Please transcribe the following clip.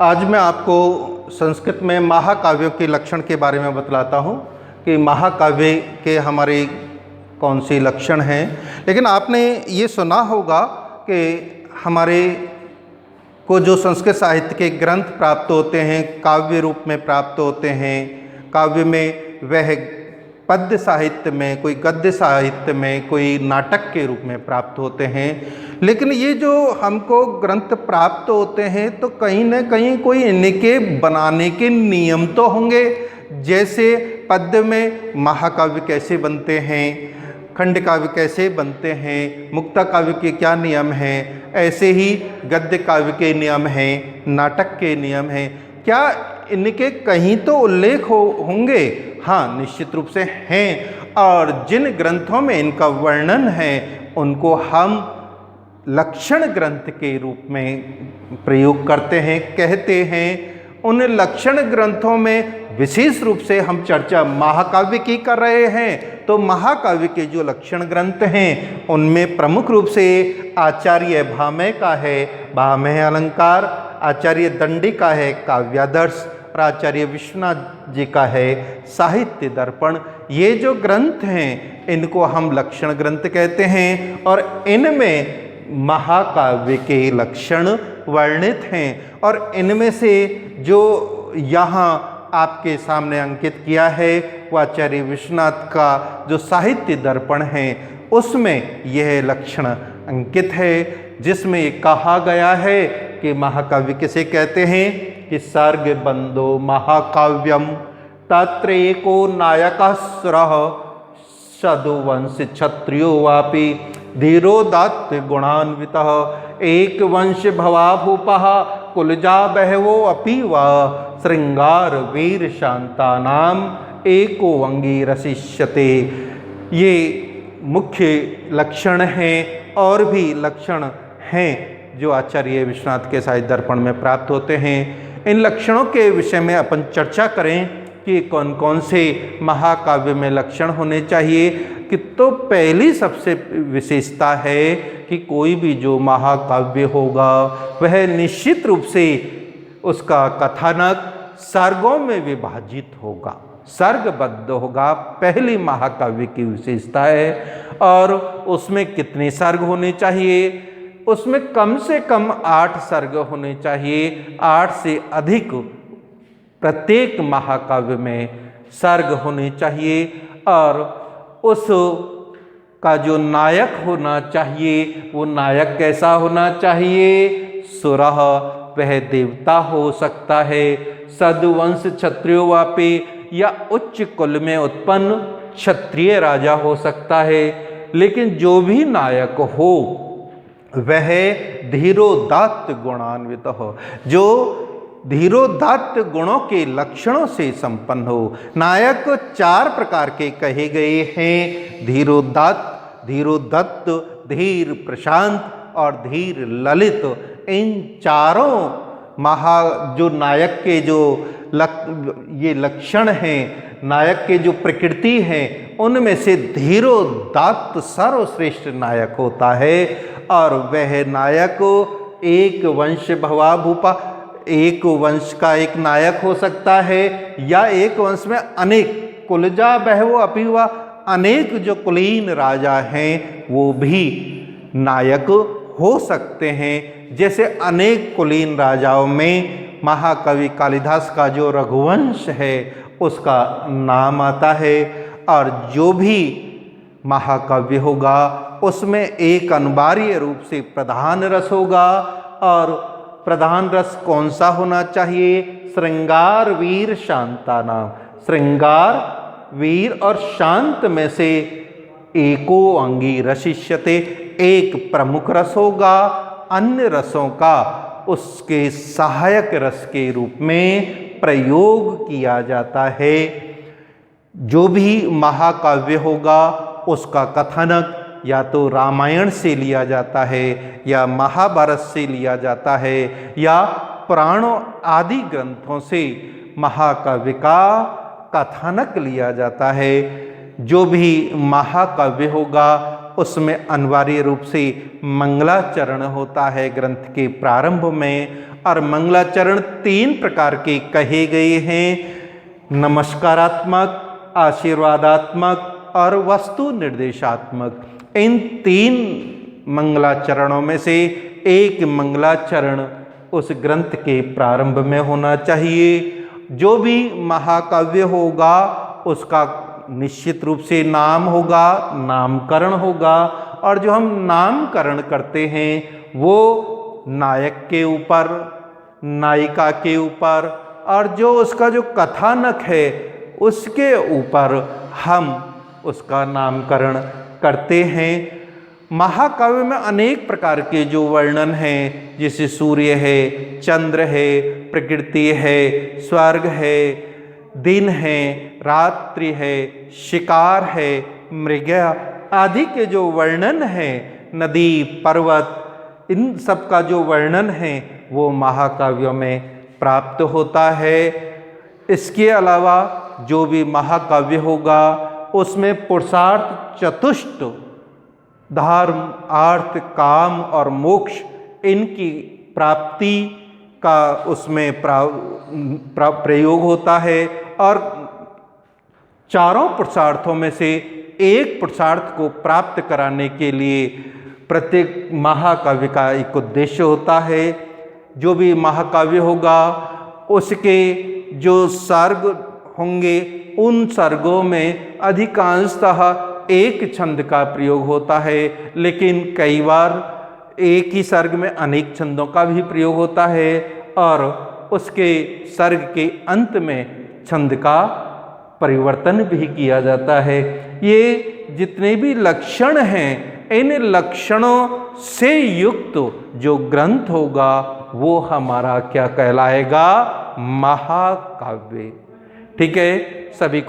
आज मैं आपको संस्कृत में महाकाव्यों के लक्षण के बारे में बतलाता हूँ कि महाकाव्य के हमारे कौन से लक्षण हैं। लेकिन आपने ये सुना होगा कि हमारे को जो संस्कृत साहित्य के ग्रंथ प्राप्त होते हैं, काव्य रूप में प्राप्त होते हैं। काव्य में वह पद्य साहित्य में, कोई गद्य साहित्य में, कोई नाटक के रूप में प्राप्त होते हैं। लेकिन ये जो हमको ग्रंथ प्राप्त होते हैं तो कहीं न कहीं कोई इनके बनाने के नियम तो होंगे। जैसे पद्य में महाकाव्य कैसे बनते हैं, खंड काव्य कैसे बनते हैं, मुक्ता काव्य के क्या नियम हैं, ऐसे ही गद्य काव्य के नियम हैं, नाटक के नियम हैं। क्या इनके कहीं तो उल्लेख होंगे? हाँ, निश्चित रूप से हैं। और जिन ग्रंथों में इनका वर्णन है उनको हम लक्षण ग्रंथ के रूप में प्रयोग करते हैं, कहते हैं। उन लक्षण ग्रंथों में विशेष रूप से हम चर्चा महाकाव्य की कर रहे हैं। तो महाकाव्य के जो लक्षण ग्रंथ हैं उनमें प्रमुख रूप से आचार्य भामह का है भामह अलंकार, आचार्य दंडी का है काव्यादर्श और आचार्य विश्वनाथ जी का है साहित्य दर्पण। ये जो ग्रंथ हैं इनको हम लक्षण ग्रंथ कहते हैं और इनमें महाकाव्य के लक्षण वर्णित हैं। और इनमें से जो यहाँ आपके सामने अंकित किया है वो आचार्य विश्वनाथ का जो साहित्य दर्पण है उसमें यह लक्षण अंकित है, जिसमें ये कहा गया है कि महाकाव्य किसे कहते हैं कि सर्ग बंदो महाकाव्यम तत्र एको नायकः सुरः सदुवंश क्षत्रियो वापि धीरोदात्त गुणान्वितः एक वंश भवाभूपः कुलजा बहवो अपि वा श्रृंगार वीर शांतानाम एको अंगी रसिष्यते। ये मुख्य लक्षण हैं और भी लक्षण हैं जो आचार्य विश्वनाथ के साहित्य दर्पण में प्राप्त होते हैं। इन लक्षणों के विषय में अपन चर्चा करें कि कौन कौन से महाकाव्य में लक्षण होने चाहिए। कि तो पहली सबसे विशेषता है कि कोई भी जो महाकाव्य होगा वह निश्चित रूप से उसका कथानक सर्गों में विभाजित होगा, सर्गबद्ध होगा। पहली महाकाव्य की विशेषता है। और उसमें कितने सर्ग होने चाहिए? उसमें कम से कम 8 सर्ग होने चाहिए। 8 से अधिक प्रत्येक महाकाव्य में सर्ग होने चाहिए। और उस का जो नायक होना चाहिए वो नायक कैसा होना चाहिए? सुरः, वह देवता हो सकता है। सदुवंश क्षत्रियो वापि, या उच्च कुल में उत्पन्न क्षत्रिय राजा हो सकता है। लेकिन जो भी नायक हो वह धीरोदात्त गुणान्वित हो, जो धीरोदात्त गुणों के लक्षणों से संपन्न हो। नायक 4 प्रकार के कहे गए हैं, धीरोदात्त, धीरोदत्त, धीर प्रशांत और धीर ललित। इन चारों जो नायक के जो ये लक्षण हैं, नायक के जो प्रकृति हैं, उनमें से धीरोदात्त सर्वश्रेष्ठ नायक होता है। और वह नायक एक वंश भवाभूपा, एक वंश का एक नायक हो सकता है या एक वंश में अनेक कुलजा बहवो अपि वा, अनेक जो कुलीन राजा हैं वो भी नायक हो सकते हैं। जैसे अनेक कुलीन राजाओं में महाकवि कालिदास का जो रघुवंश है उसका नाम आता है। और जो भी महाकाव्य होगा उसमें एक अनिवार्य रूप से प्रधान रस होगा। और प्रधान रस कौन सा होना चाहिए? श्रृंगार वीर शांतानाम, श्रृंगार वीर और शांत में से एको अंगी रसिष्यते, एक प्रमुख रस होगा, अन्य रसों का उसके सहायक रस के रूप में प्रयोग किया जाता है। जो भी महाकाव्य होगा उसका कथानक या तो रामायण से लिया जाता है या महाभारत से लिया जाता है या पुराणों आदि ग्रंथों से महाकाव्य का कथानक लिया जाता है। जो भी महाकाव्य होगा उसमें अनिवार्य रूप से मंगलाचरण होता है ग्रंथ के प्रारंभ में। और मंगलाचरण 3 प्रकार के कहे गए हैं, नमस्कारात्मक, आशीर्वादात्मक और वस्तु निर्देशात्मक। इन 3 मंगलाचरणों में से एक मंगलाचरण उस ग्रंथ के प्रारंभ में होना चाहिए। जो भी महाकाव्य होगा उसका निश्चित रूप से नाम होगा, नामकरण होगा, और जो हम नामकरण करते हैं वो नायक के ऊपर, नायिका के ऊपर और जो उसका जो कथानक है उसके ऊपर हम उसका नामकरण करते हैं। महाकाव्य में अनेक प्रकार के जो वर्णन हैं, जैसे सूर्य है, चंद्र है, प्रकृति है, स्वर्ग है, दिन है, रात्रि है, शिकार है, मृगा आदि के जो वर्णन है, नदी, पर्वत, इन सब का जो वर्णन है वो महाकाव्यों में प्राप्त होता है। इसके अलावा जो भी महाकाव्य होगा उसमें पुरुषार्थ चतुष्ट, धर्म, अर्थ, काम और मोक्ष, इनकी प्राप्ति का उसमें प्रयोग होता है। और चारों पुरुषार्थों में से एक पुरुषार्थ को प्राप्त कराने के लिए प्रत्येक महाकाव्य का एक उद्देश्य होता है। जो भी महाकाव्य होगा उसके जो सर्ग होंगे उन सर्गों में अधिकांशतः एक छंद का प्रयोग होता है, लेकिन कई बार एक ही सर्ग में अनेक छंदों का भी प्रयोग होता है और उसके सर्ग के अंत में छंद का परिवर्तन भी किया जाता है। ये जितने भी लक्षण हैं, इन लक्षणों से युक्त जो ग्रंथ होगा वो हमारा क्या कहलाएगा? महाकाव्य। ठीक है, सभी को